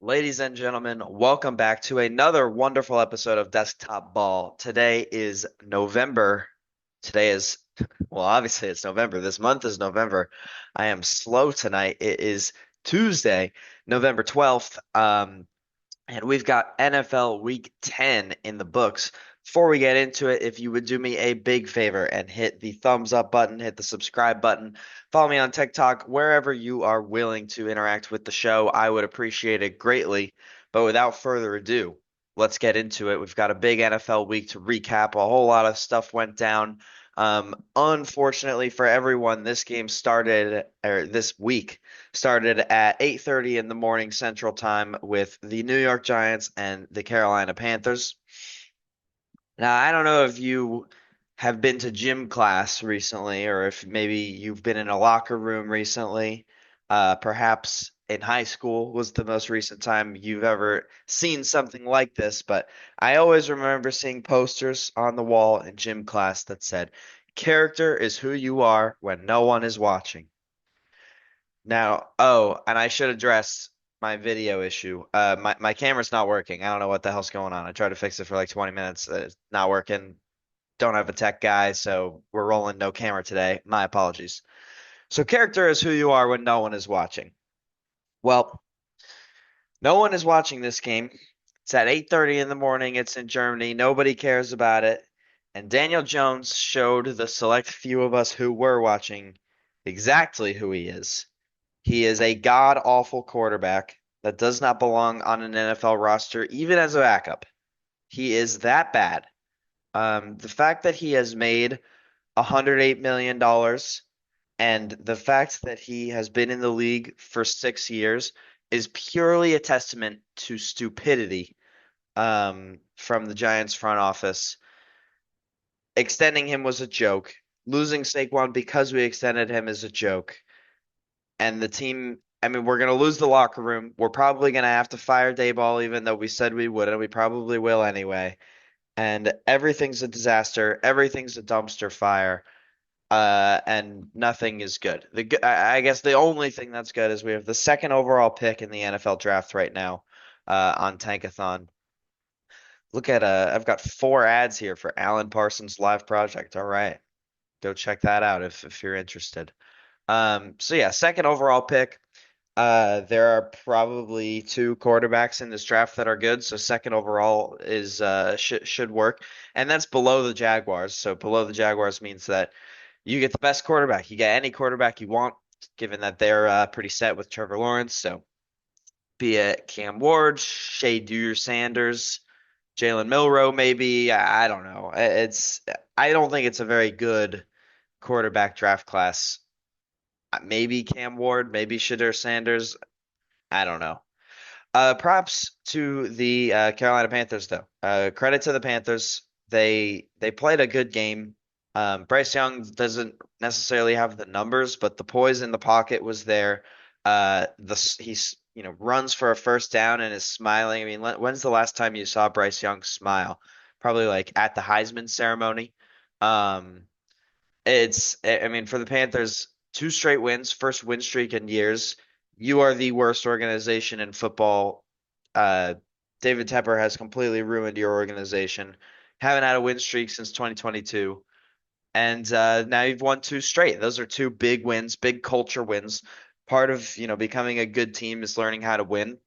Ladies and gentlemen, welcome back to another wonderful episode of Desktop Ball. Today is November. Today is, well, obviously it's November. This month is November. I am slow tonight. It is Tuesday, November 12th. And we've got NFL Week 10 in the books. Before we get into it, if you would do me a big favor and hit the thumbs up button, hit the subscribe button, follow me on TikTok, wherever you are willing to interact with the show, I would appreciate it greatly. But without further ado, let's get into it. We've got a big NFL week to recap. A whole lot of stuff went down. Unfortunately for everyone, this week started at 8:30 in the morning Central Time with the New York Giants and the Carolina Panthers. Now, I don't know if you have been to gym class recently or if maybe you've been in a locker room recently. Perhaps in high school was the most recent time you've ever seen something like this, but I always remember seeing posters on the wall in gym class that said, "Character is who you are when no one is watching." Now, oh, and I should address my video issue. My camera's not working. I don't know what the hell's going on. I tried to fix it for like 20 minutes. It's not working. Don't have a tech guy, so we're rolling no camera today. My apologies. So character is who you are when no one is watching. Well, no one is watching this game. It's at 8:30 in the morning. It's in Germany. Nobody cares about it. And Daniel Jones showed the select few of us who were watching exactly who he is. He is a god-awful quarterback that does not belong on an NFL roster, even as a backup. He is that bad. The fact that he has made $108 million and the fact that he has been in the league for 6 years is purely a testament to stupidity from the Giants front office. Extending him was a joke. Losing Saquon because we extended him is a joke. And the team, I mean, we're going to lose the locker room. We're probably going to have to fire Dayball, even though we said we wouldn't. We probably will anyway. And everything's a disaster. Everything's a dumpster fire. And nothing is good. I guess the only thing that's good is we have the second overall pick in the NFL draft right now, on Tankathon. Look at I've got 4 ads here for Alan Parsons' live project. All right, go check that out if you're interested. So yeah, second overall pick. There are probably 2 quarterbacks in this draft that are good, so second overall is should work, and that's below the Jaguars. So below the Jaguars means that you get the best quarterback. You get any quarterback you want, given that they're pretty set with Trevor Lawrence. So be it Cam Ward, Shea Sanders, Jalen Milroe, maybe. I don't know. I don't think it's a very good quarterback draft class. Maybe Cam Ward, maybe Shadur Sanders. I don't know. Props to the Carolina Panthers, though. Credit to the Panthers. They played a good game. Bryce Young doesn't necessarily have the numbers, but the poise in the pocket was there. He's runs for a first down and is smiling. I mean, when's the last time you saw Bryce Young smile? Probably like at the Heisman ceremony. Um, I mean, for the Panthers, 2 straight wins, first win streak in years. You are the worst organization in football. Uh, David Tepper has completely ruined your organization. Haven't had a win streak since 2022. And now you've won 2 straight. Those are 2 big wins, big culture wins. Part of, becoming a good team is learning how to win.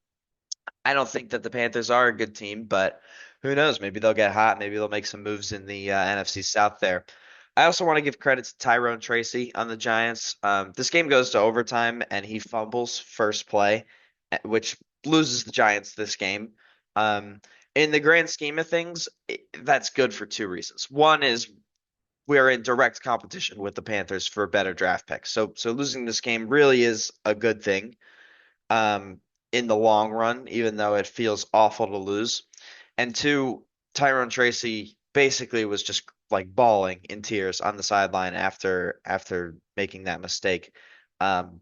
I don't think that the Panthers are a good team, but who knows? Maybe they'll get hot. Maybe they'll make some moves in the NFC South there. I also want to give credit to Tyrone Tracy on the Giants. This game goes to overtime, and he fumbles first play, which loses the Giants this game. In the grand scheme of things, that's good for 2 reasons. One is we are in direct competition with the Panthers for better draft picks. So losing this game really is a good thing um, in the long run, even though it feels awful to lose. And two, Tyrone Tracy basically was just like bawling in tears on the sideline after making that mistake. Um,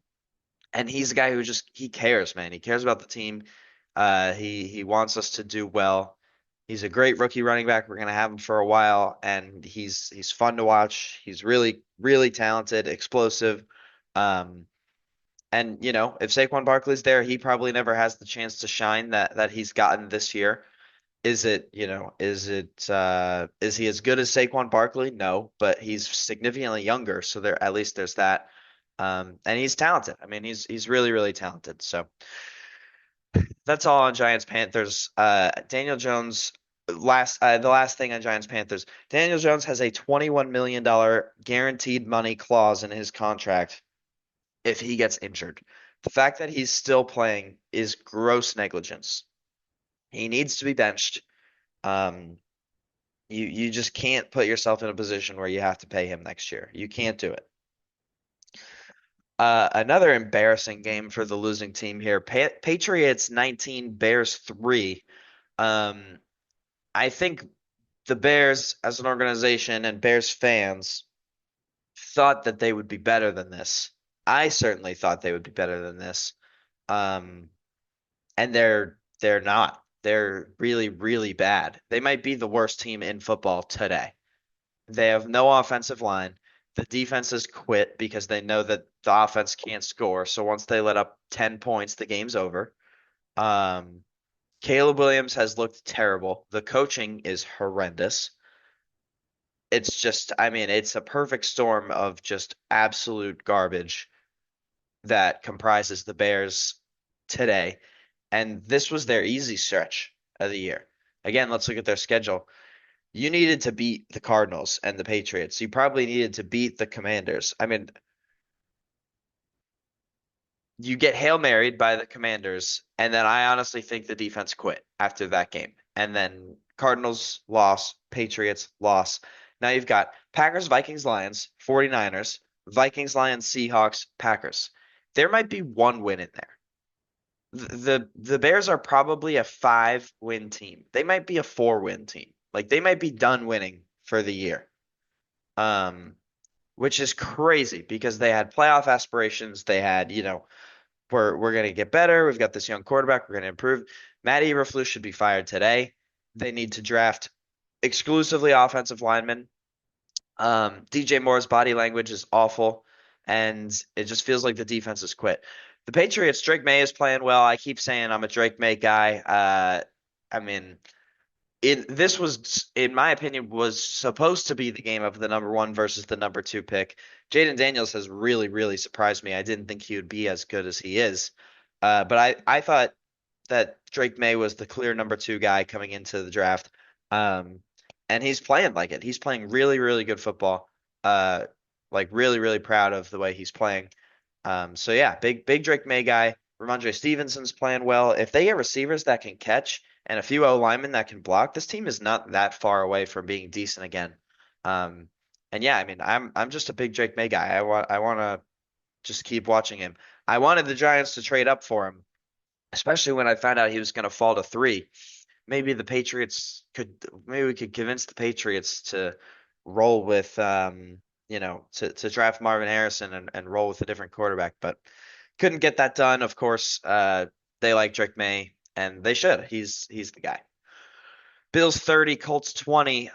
and he's a guy who just he cares, man. He cares about the team. He wants us to do well. He's a great rookie running back. We're gonna have him for a while, and he's fun to watch. He's really talented, explosive. Um, And if Saquon Barkley's there, he probably never has the chance to shine that he's gotten this year. Is he as good as Saquon Barkley? No, but he's significantly younger, so there at least there's that. And he's talented. I mean, he's really, really talented. So that's all on Giants Panthers. Daniel Jones, the last thing on Giants Panthers. Daniel Jones has a $21 million guaranteed money clause in his contract if he gets injured. The fact that he's still playing is gross negligence. He needs to be benched. Um, you just can't put yourself in a position where you have to pay him next year. You can't do it. Another embarrassing game for the losing team here. Patriots 19, Bears 3. Um, I think the Bears as an organization and Bears fans thought that they would be better than this. I certainly thought they would be better than this. Um, and they're not. They're really, really bad. They might be the worst team in football today. They have no offensive line. The defense has quit because they know that the offense can't score. So once they let up 10 points, the game's over. Um, Caleb Williams has looked terrible. The coaching is horrendous. It's just, I mean, it's a perfect storm of just absolute garbage that comprises the Bears today. And this was their easy stretch of the year. Again, let's look at their schedule. You needed to beat the Cardinals and the Patriots. You probably needed to beat the Commanders. I mean, you get Hail Married by the Commanders, and then I honestly think the defense quit after that game. And then Cardinals loss, Patriots loss. Now you've got Packers, Vikings, Lions, 49ers, Vikings, Lions, Seahawks, Packers. There might be one win in there. The Bears are probably a 5-win team. They might be a 4-win team. Like they might be done winning for the year. Um, which is crazy because they had playoff aspirations. They had, we're gonna get better. We've got this young quarterback. We're gonna improve. Matt Eberflus should be fired today. They need to draft exclusively offensive linemen. DJ Moore's body language is awful, and it just feels like the defense has quit. The Patriots, Drake May is playing well. I keep saying I'm a Drake May guy. I mean, this was, in my opinion, was supposed to be the game of the number one versus the number two pick. Jaden Daniels has really, really surprised me. I didn't think he would be as good as he is. But I thought that Drake May was the clear number two guy coming into the draft. Um, and he's playing like it. He's playing really, really good football. Uh, like really, really proud of the way he's playing. So yeah, big Drake May guy. Ramondre Stevenson's playing well. If they get receivers that can catch and a few O linemen that can block, this team is not that far away from being decent again. Um, and yeah, I mean, I'm just a big Drake May guy. I want to just keep watching him. I wanted the Giants to trade up for him, especially when I found out he was going to fall to 3. Maybe we could convince the Patriots to roll with to draft Marvin Harrison and roll with a different quarterback, but couldn't get that done. Of course, they like Drake May, and they should. He's the guy. Bills 30, Colts 20.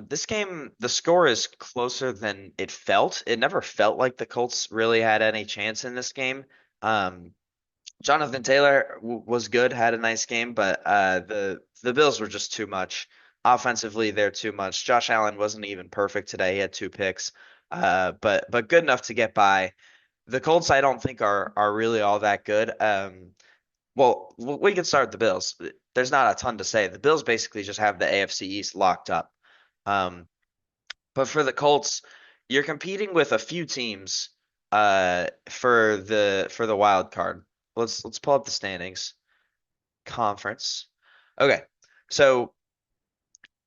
This game, the score is closer than it felt. It never felt like the Colts really had any chance in this game. Um, Jonathan Taylor was good, had a nice game, but the Bills were just too much. Offensively, they're too much. Josh Allen wasn't even perfect today. He had 2 picks, but good enough to get by. The Colts, I don't think are really all that good. Well, we can start with the Bills. There's not a ton to say. The Bills basically just have the AFC East locked up. Um, but for the Colts, you're competing with a few teams for the wild card. Let's pull up the standings. Conference. Okay. So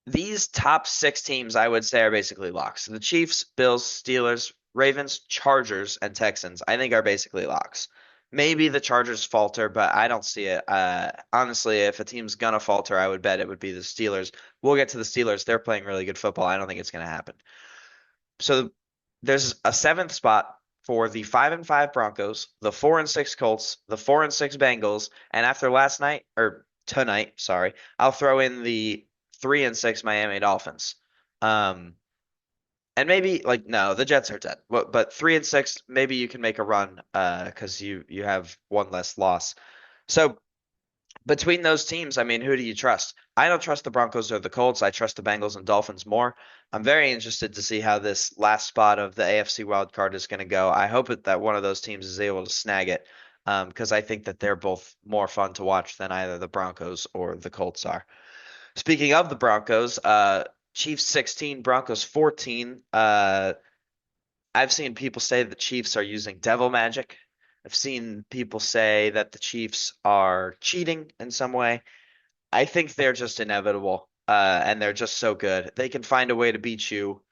these top 6 teams I would say are basically locks. The Chiefs, Bills, Steelers, Ravens, Chargers, and Texans I think are basically locks. Maybe the Chargers falter, but I don't see it. Honestly, if a team's gonna falter, I would bet it would be the Steelers. We'll get to the Steelers. They're playing really good football. I don't think it's gonna happen. So there's a 7th spot for the 5-5 Broncos, the 4-6 Colts, the 4-6 Bengals, and after last night or tonight, sorry, I'll throw in the 3-6 Miami Dolphins. Um, And maybe like no, the Jets are dead. But 3-6, maybe you can make a run because you have one less loss. So between those teams, I mean, who do you trust? I don't trust the Broncos or the Colts. I trust the Bengals and Dolphins more. I'm very interested to see how this last spot of the AFC wild card is going to go. I hope that one of those teams is able to snag it because I think that they're both more fun to watch than either the Broncos or the Colts are. Speaking of the Broncos, Chiefs 16, Broncos 14. I've seen people say the Chiefs are using devil magic. I've seen people say that the Chiefs are cheating in some way. I think they're just inevitable, and they're just so good. They can find a way to beat you.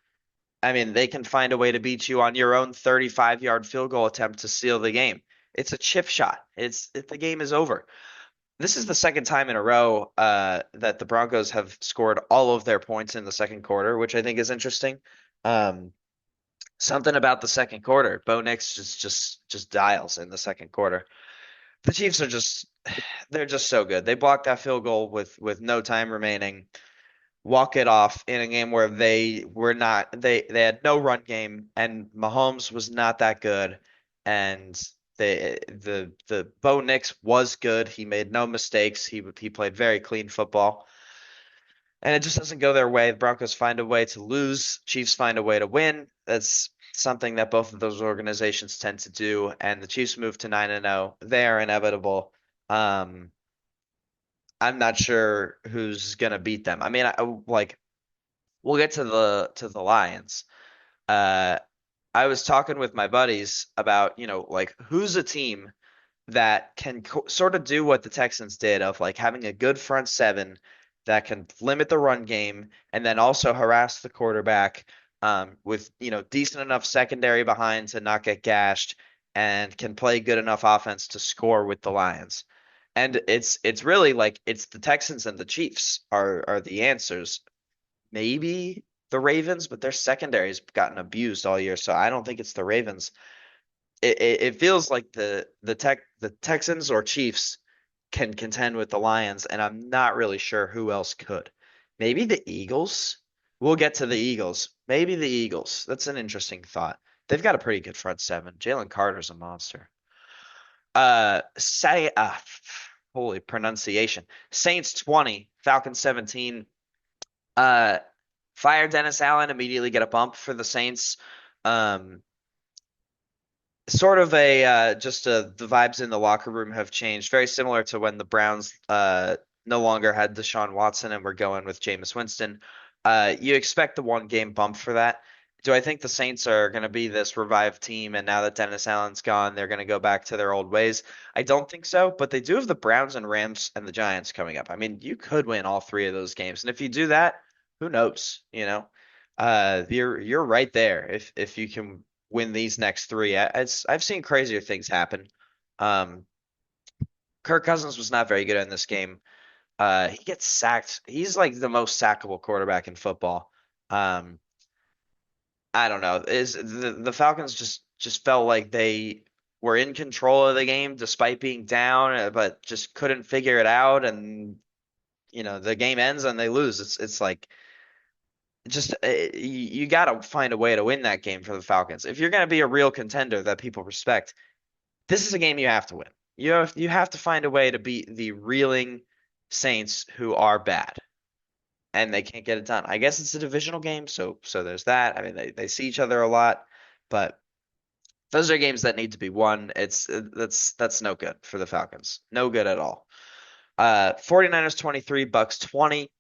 I mean, they can find a way to beat you on your own 35-yard field goal attempt to seal the game. It's a chip shot. The game is over. This is the second time in a row that the Broncos have scored all of their points in the second quarter, which I think is interesting. Um, Something about the second quarter. Bo Nix just dials in the second quarter. The Chiefs are just they're just so good. They blocked that field goal with no time remaining, walk it off in a game where they were not they had no run game and Mahomes was not that good and the Bo Nix was good. He made no mistakes. He played very clean football. And it just doesn't go their way. The Broncos find a way to lose. Chiefs find a way to win. That's something that both of those organizations tend to do. And the Chiefs move to 9-0. They are inevitable. Um, I'm not sure who's gonna beat them. I mean, like we'll get to the Lions. Uh, I was talking with my buddies about, like who's a team that can sort of do what the Texans did of like having a good front seven that can limit the run game and then also harass the quarterback with decent enough secondary behind to not get gashed and can play good enough offense to score with the Lions. And it's really like it's the Texans and the Chiefs are the answers. Maybe the Ravens, but their secondary's gotten abused all year, so I don't think it's the Ravens. It feels like the Texans or Chiefs can contend with the Lions, and I'm not really sure who else could. Maybe the Eagles. We'll get to the Eagles. Maybe the Eagles. That's an interesting thought. They've got a pretty good front seven. Jalen Carter's a monster. Say holy pronunciation. Saints 20, Falcons 17. Uh, Fire Dennis Allen, immediately get a bump for the Saints. Um, Sort of the vibes in the locker room have changed, very similar to when the Browns no longer had Deshaun Watson and were going with Jameis Winston. You expect the one game bump for that. Do I think the Saints are going to be this revived team and now that Dennis Allen's gone, they're going to go back to their old ways? I don't think so, but they do have the Browns and Rams and the Giants coming up. I mean, you could win all three of those games, and if you do that, who knows? You're right there if you can win these next three. I've seen crazier things happen. Um, Kirk Cousins was not very good in this game. He gets sacked. He's like the most sackable quarterback in football. Um, I don't know. Is the Falcons just felt like they were in control of the game despite being down, but just couldn't figure it out, and the game ends and they lose. It's like just you got to find a way to win that game for the Falcons. If you're going to be a real contender that people respect, this is a game you have to win. You have to find a way to beat the reeling Saints who are bad and they can't get it done. I guess it's a divisional game, so there's that. I mean, they see each other a lot, but those are games that need to be won. That's no good for the Falcons. No good at all. 49ers 23, Bucks 20.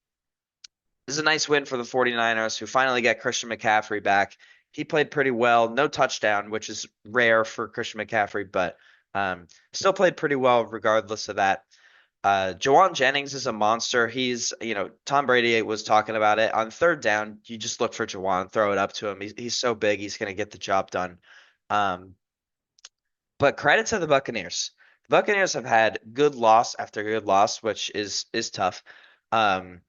This is a nice win for the 49ers who finally get Christian McCaffrey back. He played pretty well. No touchdown, which is rare for Christian McCaffrey, but still played pretty well regardless of that. Jawan Jennings is a monster. Tom Brady was talking about it. On third down, you just look for Jawan, throw it up to him. He's so big, he's going to get the job done. Um, but credit to the Buccaneers. The Buccaneers have had good loss after good loss, which is tough. Um,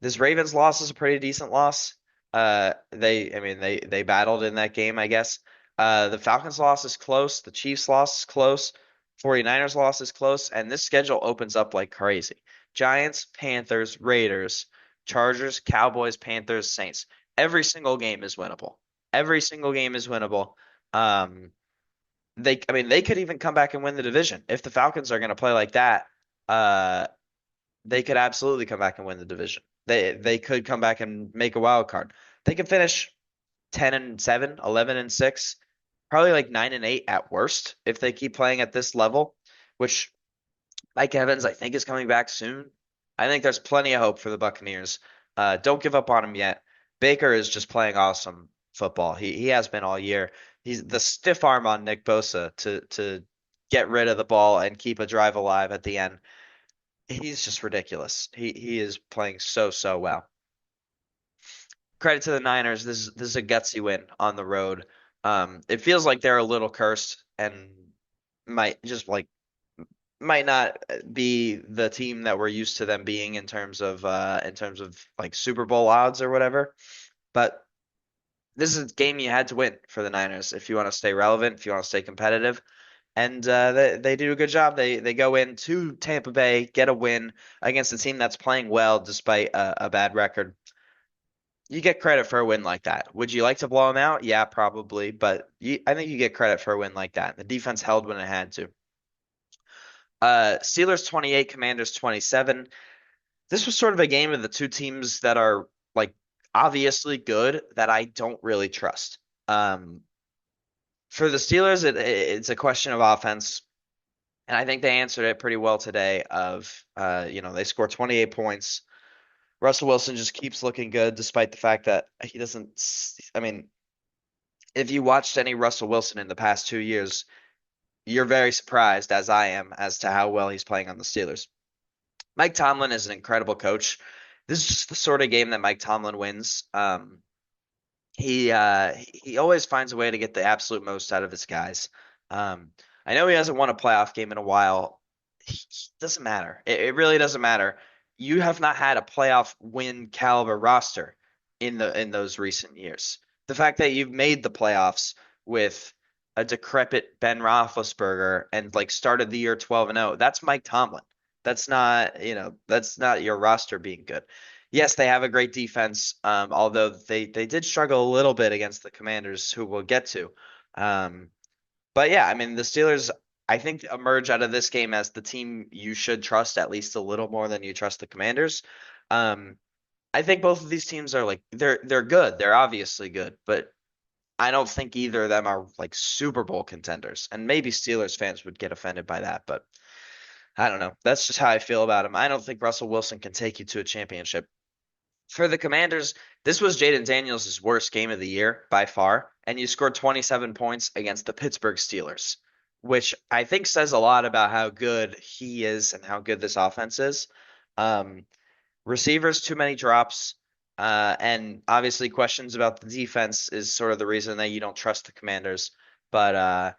this Ravens loss is a pretty decent loss. I mean, they battled in that game, I guess. The Falcons loss is close. The Chiefs loss is close. 49ers loss is close, and this schedule opens up like crazy. Giants, Panthers, Raiders, Chargers, Cowboys, Panthers, Saints. Every single game is winnable. Every single game is winnable. Um, I mean, they could even come back and win the division if the Falcons are going to play like that. Uh, they could absolutely come back and win the division. They could come back and make a wild card. They could finish 10-7, 11-6, probably like 9-8 at worst if they keep playing at this level, which Mike Evans, I think, is coming back soon. I think there's plenty of hope for the Buccaneers. Don't give up on him yet. Baker is just playing awesome football. He has been all year. He's the stiff arm on Nick Bosa to get rid of the ball and keep a drive alive at the end. He's just ridiculous. He is playing so well. Credit to the Niners. This is a gutsy win on the road. It feels like they're a little cursed and might just like might not be the team that we're used to them being in terms of like Super Bowl odds or whatever. But this is a game you had to win for the Niners if you want to stay relevant, if you want to stay competitive. And they do a good job. They go into Tampa Bay, get a win against a team that's playing well despite a bad record. You get credit for a win like that. Would you like to blow them out? Yeah, probably. But I think you get credit for a win like that. The defense held when it had to. Steelers 28, Commanders 27. This was sort of a game of the two teams that are like obviously good that I don't really trust. Um, for the Steelers, it's a question of offense, and I think they answered it pretty well today. They score 28 points. Russell Wilson just keeps looking good despite the fact that he doesn't. I mean, if you watched any Russell Wilson in the past 2 years, you're very surprised, as I am, as to how well he's playing on the Steelers. Mike Tomlin is an incredible coach. This is just the sort of game that Mike Tomlin wins. He always finds a way to get the absolute most out of his guys. Um, I know he hasn't won a playoff game in a while. Doesn't matter. It really doesn't matter. You have not had a playoff win caliber roster in those recent years. The fact that you've made the playoffs with a decrepit Ben Roethlisberger and like started the year 12-0, that's Mike Tomlin. That's not your roster being good. Yes, they have a great defense, although they did struggle a little bit against the Commanders, who we'll get to. Um, but yeah, I mean, the Steelers, I think, emerge out of this game as the team you should trust at least a little more than you trust the Commanders. Um, I think both of these teams are like they're good. They're obviously good, but I don't think either of them are like Super Bowl contenders. And maybe Steelers fans would get offended by that, but I don't know. That's just how I feel about him. I don't think Russell Wilson can take you to a championship. For the Commanders, this was Jaden Daniels' worst game of the year by far, and you scored 27 points against the Pittsburgh Steelers, which I think says a lot about how good he is and how good this offense is. Um, Receivers, too many drops, and obviously questions about the defense is sort of the reason that you don't trust the Commanders. But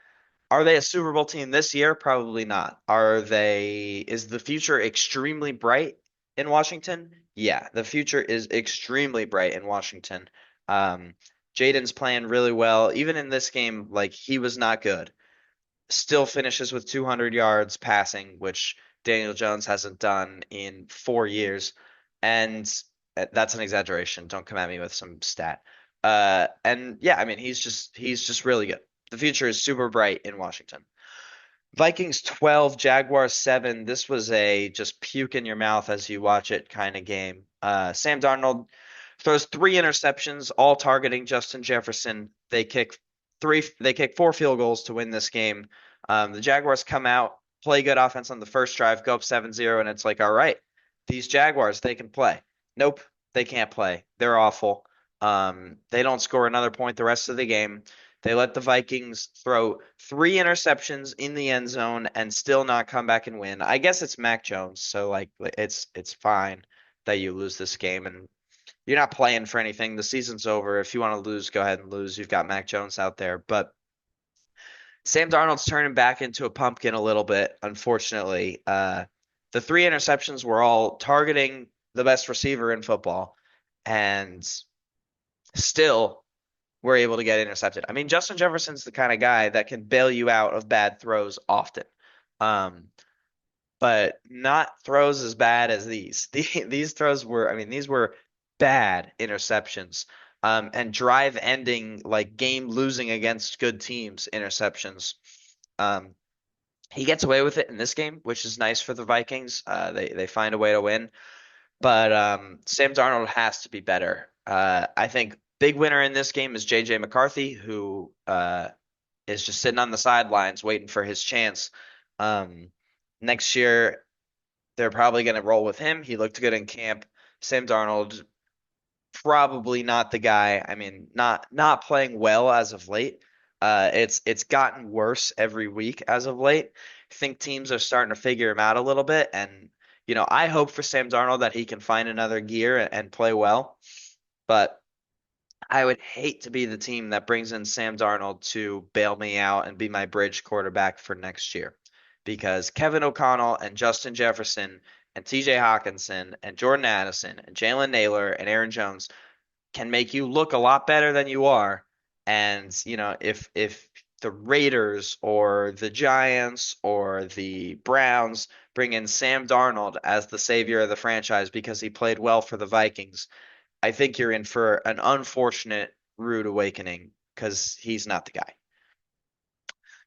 are they a Super Bowl team this year? Probably not. Is the future extremely bright in Washington? Yeah, the future is extremely bright in Washington. Um, Jaden's playing really well. Even in this game, like he was not good. Still finishes with 200 yards passing, which Daniel Jones hasn't done in 4 years. And that's an exaggeration. Don't come at me with some stat. And yeah, I mean, he's just really good. The future is super bright in Washington. Vikings 12, Jaguars 7. This was a just puke in your mouth as you watch it kind of game. Sam Darnold throws three interceptions, all targeting Justin Jefferson. They kick four field goals to win this game. The Jaguars come out, play good offense on the first drive, go up 7-0, and it's like, all right, these Jaguars, they can play. Nope, they can't play. They're awful. They don't score another point the rest of the game. They let the Vikings throw three interceptions in the end zone and still not come back and win. I guess it's Mac Jones, so like it's fine that you lose this game and you're not playing for anything. The season's over. If you want to lose, go ahead and lose. You've got Mac Jones out there, but Sam Darnold's turning back into a pumpkin a little bit, unfortunately. The three interceptions were all targeting the best receiver in football, and still were able to get intercepted. I mean, Justin Jefferson's the kind of guy that can bail you out of bad throws often. Um, but not throws as bad as these. These throws were, I mean, these were bad interceptions. and drive ending, like game losing against good teams interceptions. Um, he gets away with it in this game, which is nice for the Vikings. They find a way to win, but Sam Darnold has to be better. I think big winner in this game is JJ McCarthy, who is just sitting on the sidelines waiting for his chance. Um, Next year, they're probably going to roll with him. He looked good in camp. Sam Darnold, probably not the guy. I mean, not playing well as of late. It's gotten worse every week as of late. I think teams are starting to figure him out a little bit, and I hope for Sam Darnold that he can find another gear and play well. But I would hate to be the team that brings in Sam Darnold to bail me out and be my bridge quarterback for next year. Because Kevin O'Connell and Justin Jefferson and TJ Hawkinson and Jordan Addison and Jalen Naylor and Aaron Jones can make you look a lot better than you are. And, if the Raiders or the Giants or the Browns bring in Sam Darnold as the savior of the franchise because he played well for the Vikings, I think you're in for an unfortunate rude awakening because he's not the guy.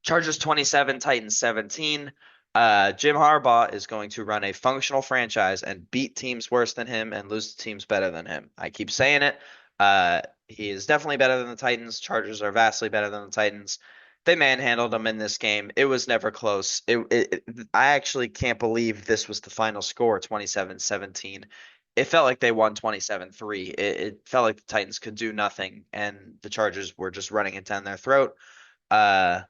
Chargers 27, Titans 17. Jim Harbaugh is going to run a functional franchise and beat teams worse than him and lose to teams better than him. I keep saying it. He is definitely better than the Titans. Chargers are vastly better than the Titans. They manhandled them in this game. It was never close. I actually can't believe this was the final score, 27-17. It felt like they won 27-3. It felt like the Titans could do nothing, and the Chargers were just running it down their throat. Uh,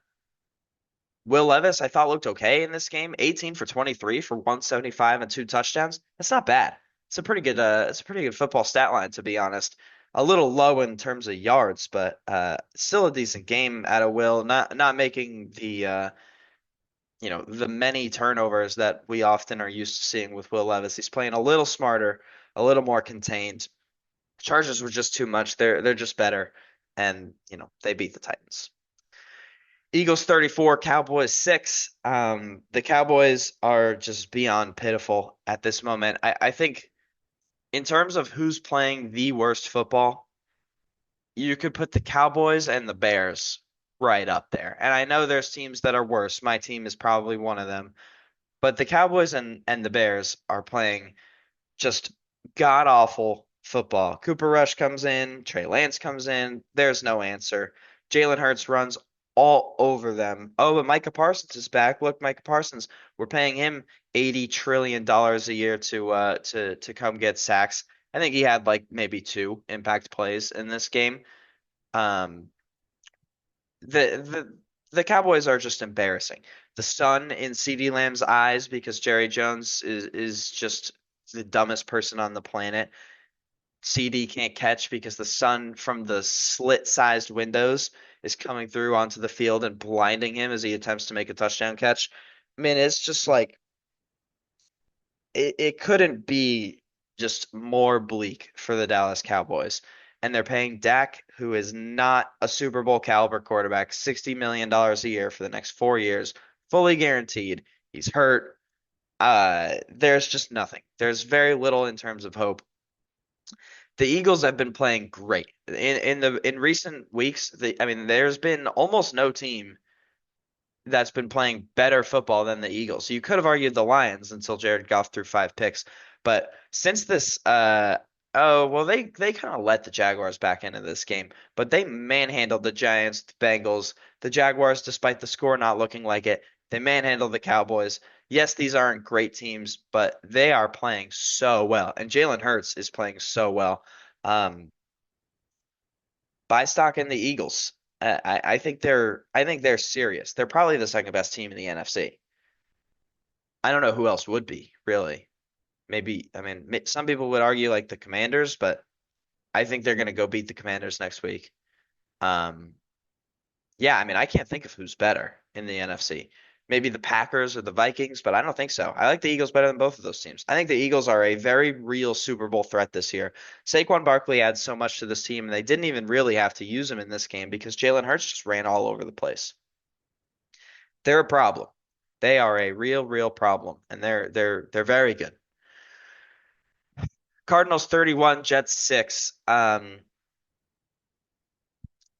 Will Levis, I thought looked okay in this game. 18 for 23 for 175 and two touchdowns. That's not bad. It's a pretty good football stat line, to be honest. A little low in terms of yards, but still a decent game out of Will. Not making the many turnovers that we often are used to seeing with Will Levis. He's playing a little smarter, a little more contained. Chargers were just too much. They're just better, and they beat the Titans. Eagles 34, Cowboys 6. The Cowboys are just beyond pitiful at this moment. I think in terms of who's playing the worst football, you could put the Cowboys and the Bears right up there. And I know there's teams that are worse. My team is probably one of them. But the Cowboys and the Bears are playing just god awful football. Cooper Rush comes in, Trey Lance comes in. There's no answer. Jalen Hurts runs all over them. Oh, but Micah Parsons is back. Look, Micah Parsons. We're paying him $80 trillion a year to come get sacks. I think he had like maybe two impact plays in this game. Um, the Cowboys are just embarrassing. The sun in CeeDee Lamb's eyes because Jerry Jones is just the dumbest person on the planet. CD can't catch because the sun from the slit-sized windows is coming through onto the field and blinding him as he attempts to make a touchdown catch. I mean, it's just like it couldn't be just more bleak for the Dallas Cowboys. And they're paying Dak, who is not a Super Bowl caliber quarterback, $60 million a year for the next 4 years, fully guaranteed. He's hurt. There's just nothing. There's very little in terms of hope. The Eagles have been playing great. In recent weeks, I mean, there's been almost no team that's been playing better football than the Eagles. You could have argued the Lions until Jared Goff threw five picks. But since this oh well they kind of let the Jaguars back into this game, but they manhandled the Giants, the Bengals, the Jaguars, despite the score not looking like it. They manhandled the Cowboys. Yes, these aren't great teams, but they are playing so well. And Jalen Hurts is playing so well. Um, Buy stock in the Eagles. I think they're serious. They're probably the second best team in the NFC. I don't know who else would be, really. Maybe, I mean, some people would argue like the Commanders, but I think they're going to go beat the Commanders next week. Um, yeah, I mean, I can't think of who's better in the NFC. Maybe the Packers or the Vikings, but I don't think so. I like the Eagles better than both of those teams. I think the Eagles are a very real Super Bowl threat this year. Saquon Barkley adds so much to this team, and they didn't even really have to use him in this game because Jalen Hurts just ran all over the place. They're a problem. They are a real, real problem, and they're very good. Cardinals 31, Jets 6.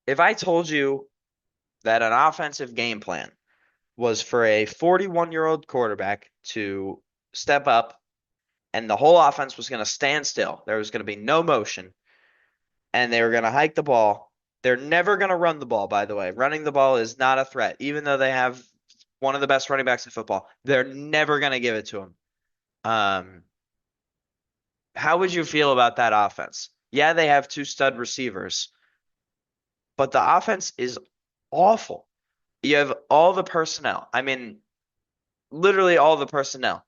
If I told you that an offensive game plan was for a 41-year-old quarterback to step up and the whole offense was going to stand still, there was going to be no motion, and they were going to hike the ball. They're never going to run the ball, by the way. Running the ball is not a threat, even though they have one of the best running backs in football. They're never going to give it to him. Um, how would you feel about that offense? Yeah, they have two stud receivers, but the offense is awful. You have all the personnel. I mean, literally all the personnel.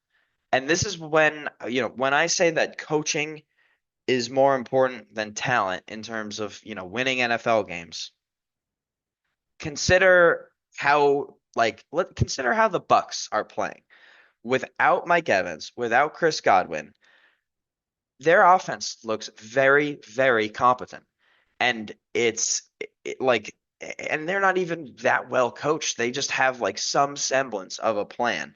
And this is when, when I say that coaching is more important than talent in terms of, winning NFL games. Consider consider how the Bucks are playing. Without Mike Evans, without Chris Godwin, their offense looks very, very competent. And like, and they're not even that well coached. They just have like some semblance of a plan,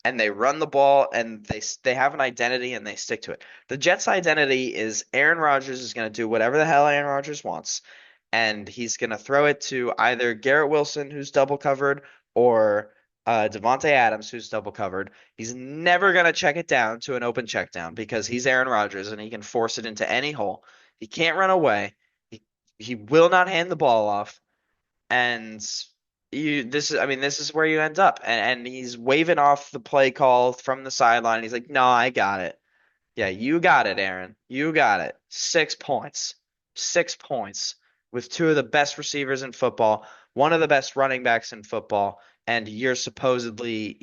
and they run the ball, and they have an identity, and they stick to it. The Jets' identity is Aaron Rodgers is going to do whatever the hell Aaron Rodgers wants, and he's going to throw it to either Garrett Wilson, who's double covered, or Devontae Adams, who's double covered. He's never going to check it down to an open check down because he's Aaron Rodgers and he can force it into any hole. He can't run away. He will not hand the ball off, and this is where you end up. And he's waving off the play call from the sideline. He's like, "No, I got it. Yeah, you got it, Aaron. You got it. 6 points, 6 points with two of the best receivers in football, one of the best running backs in football, and you're supposedly,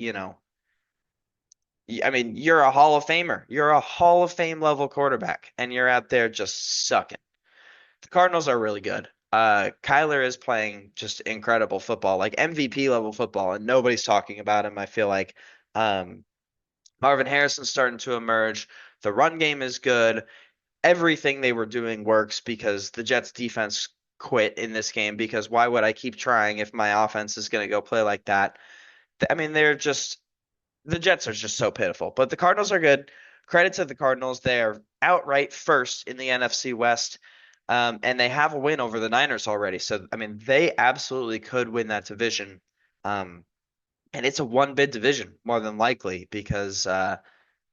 I mean, you're a Hall of Famer. You're a Hall of Fame level quarterback, and you're out there just sucking." The Cardinals are really good. Kyler is playing just incredible football, like MVP level football, and nobody's talking about him. I feel like um, Marvin Harrison's starting to emerge. The run game is good. Everything they were doing works because the Jets defense quit in this game because why would I keep trying if my offense is going to go play like that? I mean, the Jets are just so pitiful, but the Cardinals are good. Credit to the Cardinals. They are outright first in the NFC West, and they have a win over the Niners already. So, I mean, they absolutely could win that division. Um, and it's a one bid division more than likely because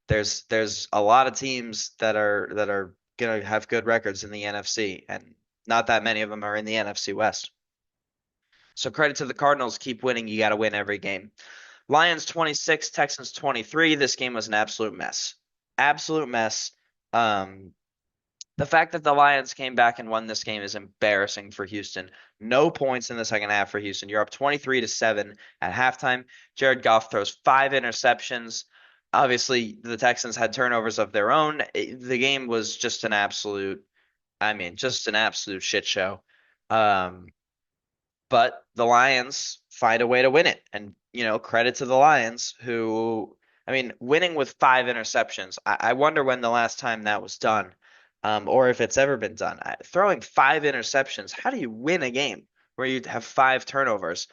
there's a lot of teams that are gonna have good records in the NFC, and not that many of them are in the NFC West. So credit to the Cardinals. Keep winning. You got to win every game. Lions 26, Texans 23. This game was an absolute mess. Absolute mess. Um, the fact that the Lions came back and won this game is embarrassing for Houston. No points in the second half for Houston. You're up 23-7 at halftime. Jared Goff throws five interceptions. Obviously, the Texans had turnovers of their own. The game was just just an absolute shit show. Um, but the Lions find a way to win it. And, credit to the Lions who, winning with five interceptions. I wonder when the last time that was done, or if it's ever been done. Throwing five interceptions, how do you win a game where you have five turnovers?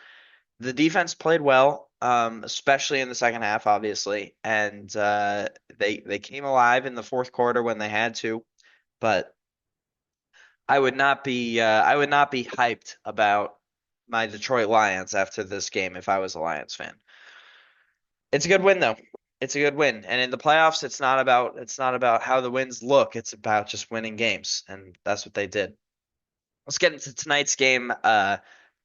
The defense played well, especially in the second half, obviously, and they came alive in the fourth quarter when they had to. But I would not be hyped about my Detroit Lions after this game if I was a Lions fan. It's a good win though. It's a good win. And in the playoffs, it's not about how the wins look. It's about just winning games, and that's what they did. Let's get into tonight's game.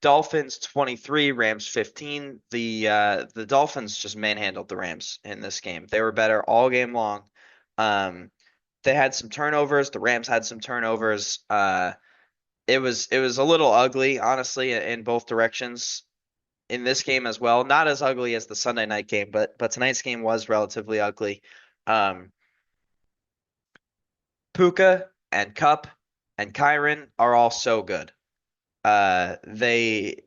Dolphins 23, Rams 15. The Dolphins just manhandled the Rams in this game. They were better all game long. Um, they had some turnovers. The Rams had some turnovers. It was a little ugly, honestly, in both directions in this game as well. Not as ugly as the Sunday night game, but tonight's game was relatively ugly. Um, Puka and Cup and Kyron are all so good. They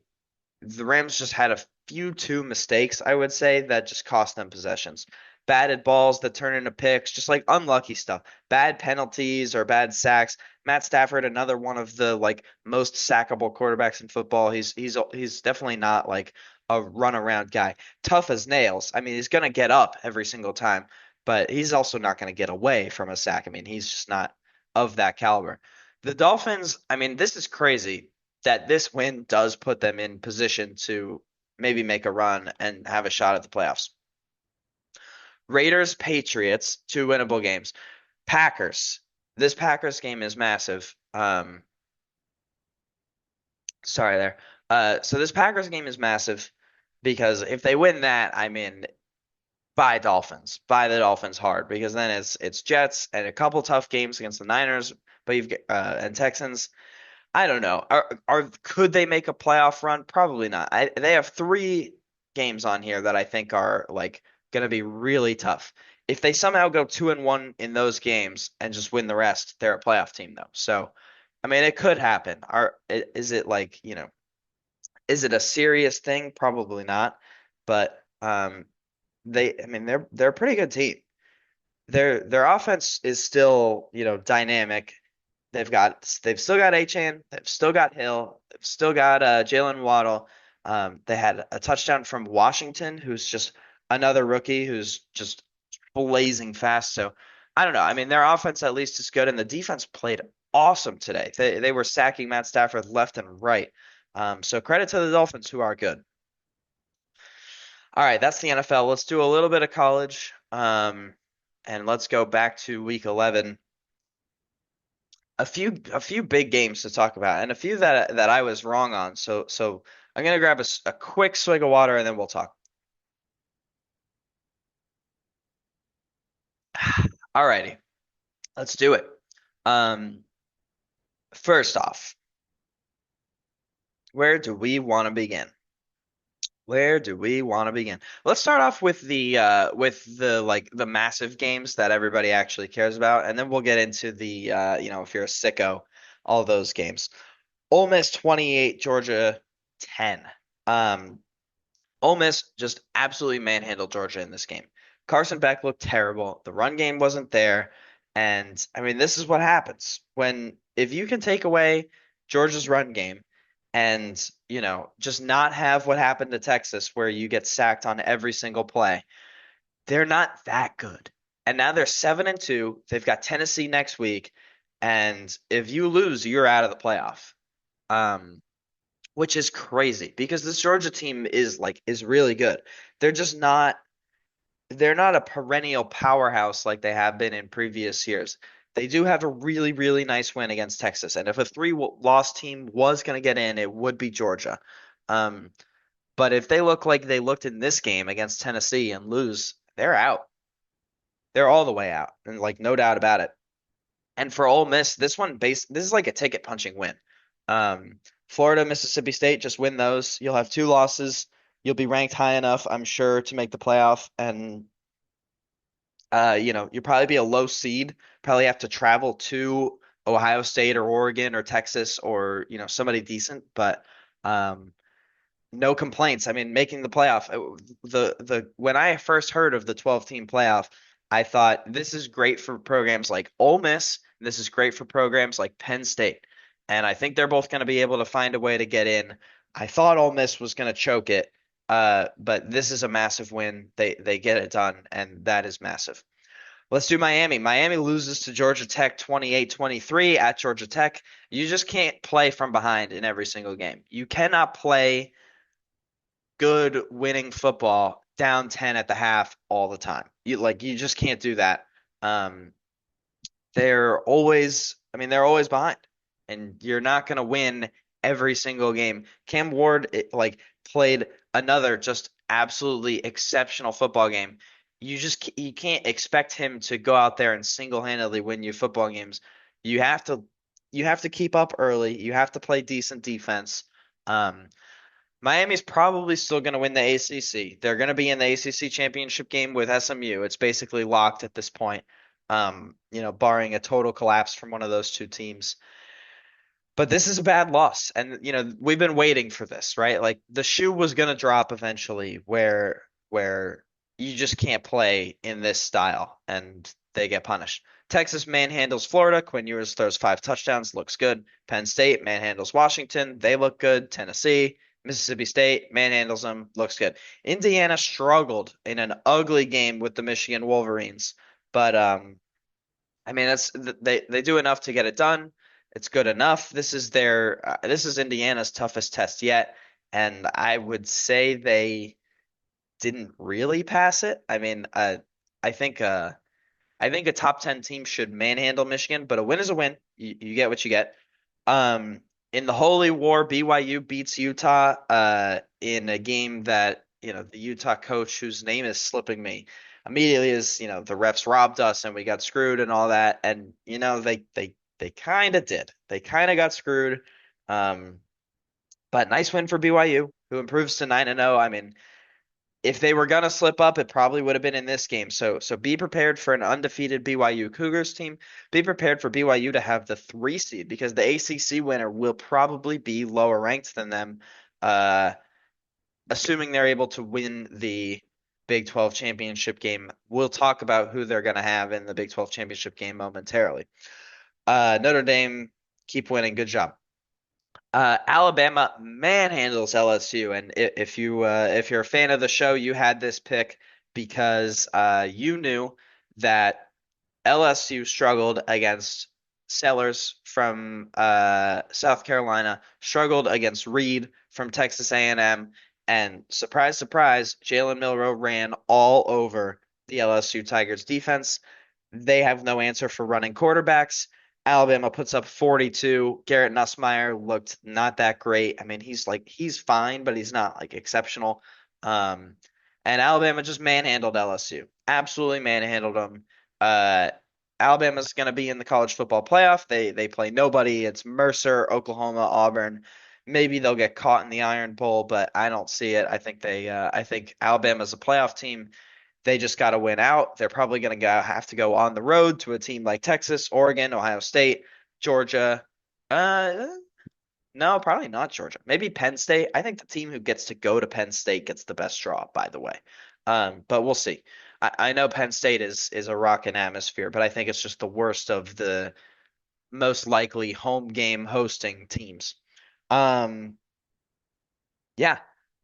the Rams just had a few two mistakes, I would say, that just cost them possessions. Batted balls that turn into picks, just like unlucky stuff. Bad penalties or bad sacks. Matt Stafford, another one of the like most sackable quarterbacks in football. He's definitely not like a runaround guy. Tough as nails. I mean, he's gonna get up every single time, but he's also not gonna get away from a sack. I mean, he's just not of that caliber. The Dolphins, I mean, this is crazy. that this win does put them in position to maybe make a run and have a shot at the playoffs. Raiders, Patriots, two winnable games. Packers. This Packers game is massive. Sorry there. So this Packers game is massive because if they win that, I'm in buy Dolphins. Buy the Dolphins hard because then it's Jets and a couple tough games against the Niners, but you've and Texans. I don't know. Could they make a playoff run? Probably not. They have three games on here that I think are like going to be really tough. If they somehow go 2-1 in those games and just win the rest, they're a playoff team though. So, I mean, it could happen. Is it like, is it a serious thing? Probably not. But I mean, they're a pretty good team. Their offense is still, dynamic. They've still got Achane, they've still got Hill, they've still got Jalen Waddle. They had a touchdown from Washington, who's just another rookie who's just blazing fast. So I don't know. I mean, their offense at least is good, and the defense played awesome today. They were sacking Matt Stafford left and right. So credit to the Dolphins, who are good. All right, that's the NFL. Let's do a little bit of college, and let's go back to Week 11. A few big games to talk about, and a few that I was wrong on. So I'm gonna grab a quick swig of water, and then we'll talk. Alrighty, let's do it. Um, First off, where do we want to begin? Where do we want to begin? Let's start off with the like the massive games that everybody actually cares about, and then we'll get into the if you're a sicko, all those games. Ole Miss 28, Georgia 10. Um, Ole Miss just absolutely manhandled Georgia in this game. Carson Beck looked terrible. The run game wasn't there. And I mean, this is what happens when if you can take away Georgia's run game and, just not have what happened to Texas where you get sacked on every single play, they're not that good. And now they're 7-2. They've got Tennessee next week. And if you lose, you're out of the playoff. Um, which is crazy because this Georgia team is really good. They're just not they're not a perennial powerhouse like they have been in previous years. They do have a really, really nice win against Texas, and if a three-loss team was going to get in, it would be Georgia. Um, but if they look like they looked in this game against Tennessee and lose, they're out. They're all the way out, and like no doubt about it. And for Ole Miss, this is like a ticket punching win. Florida, Mississippi State, just win those. You'll have two losses. You'll be ranked high enough, I'm sure, to make the playoff. And you'll probably be a low seed. Probably have to travel to Ohio State or Oregon or Texas or, somebody decent. But um, no complaints. I mean, making the playoff. The when I first heard of the 12 team playoff, I thought this is great for programs like Ole Miss. This is great for programs like Penn State. And I think they're both going to be able to find a way to get in. I thought Ole Miss was going to choke it, but this is a massive win. They get it done, and that is massive. Let's do Miami. Miami loses to Georgia Tech 28-23 at Georgia Tech. You just can't play from behind in every single game. You cannot play good winning football down 10 at the half all the time. You just can't do that. Um, they're always behind. And you're not going to win every single game. Cam Ward played another just absolutely exceptional football game. You can't expect him to go out there and single-handedly win you football games. You have to you have to keep up early. You have to play decent defense. Um, Miami's probably still going to win the ACC. They're going to be in the ACC championship game with SMU. It's basically locked at this point. Barring a total collapse from one of those two teams. But this is a bad loss, and we've been waiting for this, right? Like the shoe was going to drop eventually, where you just can't play in this style, and they get punished. Texas manhandles Florida. Quinn Ewers throws 5 touchdowns, looks good. Penn State manhandles Washington. They look good. Tennessee, Mississippi State manhandles them, looks good. Indiana struggled in an ugly game with the Michigan Wolverines, but I mean they do enough to get it done. It's good enough. This is Indiana's toughest test yet, and I would say they didn't really pass it. I think I think a top 10 team should manhandle Michigan, but a win is a win. You get what you get. Um, in the Holy War, BYU beats Utah in a game that, the Utah coach, whose name is slipping me, immediately is, the refs robbed us and we got screwed and all that. And, they kind of did. They kind of got screwed. Um, but nice win for BYU, who improves to 9-0. I mean, if they were gonna slip up, it probably would have been in this game. So be prepared for an undefeated BYU Cougars team. Be prepared for BYU to have the 3 seed because the ACC winner will probably be lower ranked than them, uh, assuming they're able to win the Big 12 championship game. We'll talk about who they're gonna have in the Big 12 championship game momentarily. Notre Dame, keep winning. Good job. Alabama manhandles LSU, and if you're a fan of the show, you had this pick because you knew that LSU struggled against Sellers from South Carolina, struggled against Reed from Texas A&M, and surprise, surprise, Jalen Milroe ran all over the LSU Tigers defense. They have no answer for running quarterbacks. Alabama puts up 42. Garrett Nussmeier looked not that great. I mean, he's fine, but he's not like exceptional. Um, and Alabama just manhandled LSU. Absolutely manhandled them. Uh, Alabama's going to be in the college football playoff. They play nobody. It's Mercer, Oklahoma, Auburn. Maybe they'll get caught in the Iron Bowl, but I don't see it. I think Alabama's a playoff team. They just got to win out. They're probably going to have to go on the road to a team like Texas, Oregon, Ohio State, Georgia. Uh, no, probably not Georgia. Maybe Penn State. I think the team who gets to go to Penn State gets the best draw, by the way. But we'll see. I know Penn State is a rockin' atmosphere, but I think it's just the worst of the most likely home game hosting teams. Um, yeah,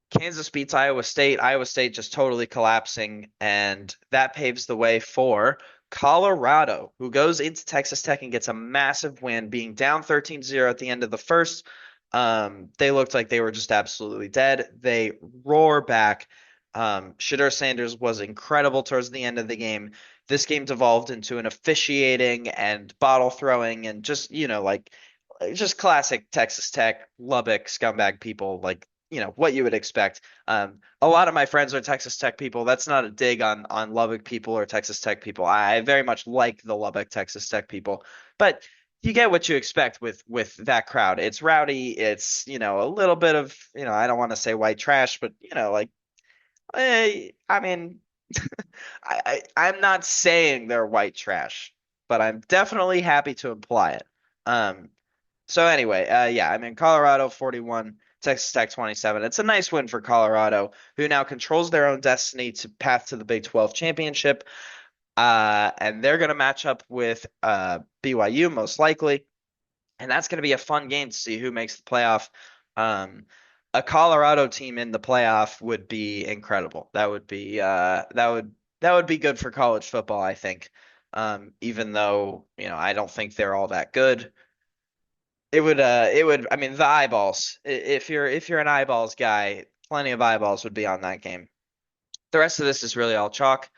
Kansas beats Iowa State. Iowa State just totally collapsing, and that paves the way for Colorado, who goes into Texas Tech and gets a massive win, being down 13-0 at the end of the first. They looked like they were just absolutely dead. They roar back. Shadur Sanders was incredible towards the end of the game. This game devolved into an officiating and bottle throwing and just, like just classic Texas Tech, Lubbock scumbag people, like what you would expect. A lot of my friends are Texas Tech people. That's not a dig on Lubbock people or Texas Tech people. I very much like the Lubbock Texas Tech people, but you get what you expect with that crowd. It's rowdy. It's a little bit of I don't want to say white trash, but like I mean I'm not saying they're white trash, but I'm definitely happy to imply it. Um, so anyway, yeah, I mean Colorado 41, Texas Tech 27. It's a nice win for Colorado, who now controls their own destiny to path to the Big 12 championship. And they're going to match up with BYU most likely, and that's going to be a fun game to see who makes the playoff. Um, a Colorado team in the playoff would be incredible. That would be good for college football, I think. Even though, I don't think they're all that good. I mean the eyeballs. If you're an eyeballs guy, plenty of eyeballs would be on that game. The rest of this is really all chalk.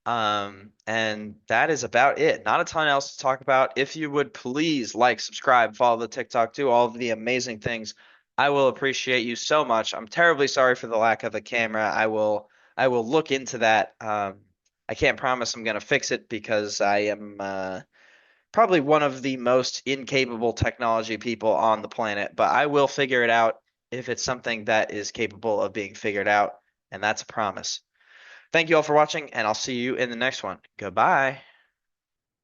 And that is about it. Not a ton else to talk about. If you would please like, subscribe, follow the TikTok, do all of the amazing things. I will appreciate you so much. I'm terribly sorry for the lack of a camera. I will look into that. I can't promise I'm gonna fix it because I am probably one of the most incapable technology people on the planet, but I will figure it out if it's something that is capable of being figured out, and that's a promise. Thank you all for watching, and I'll see you in the next one. Goodbye.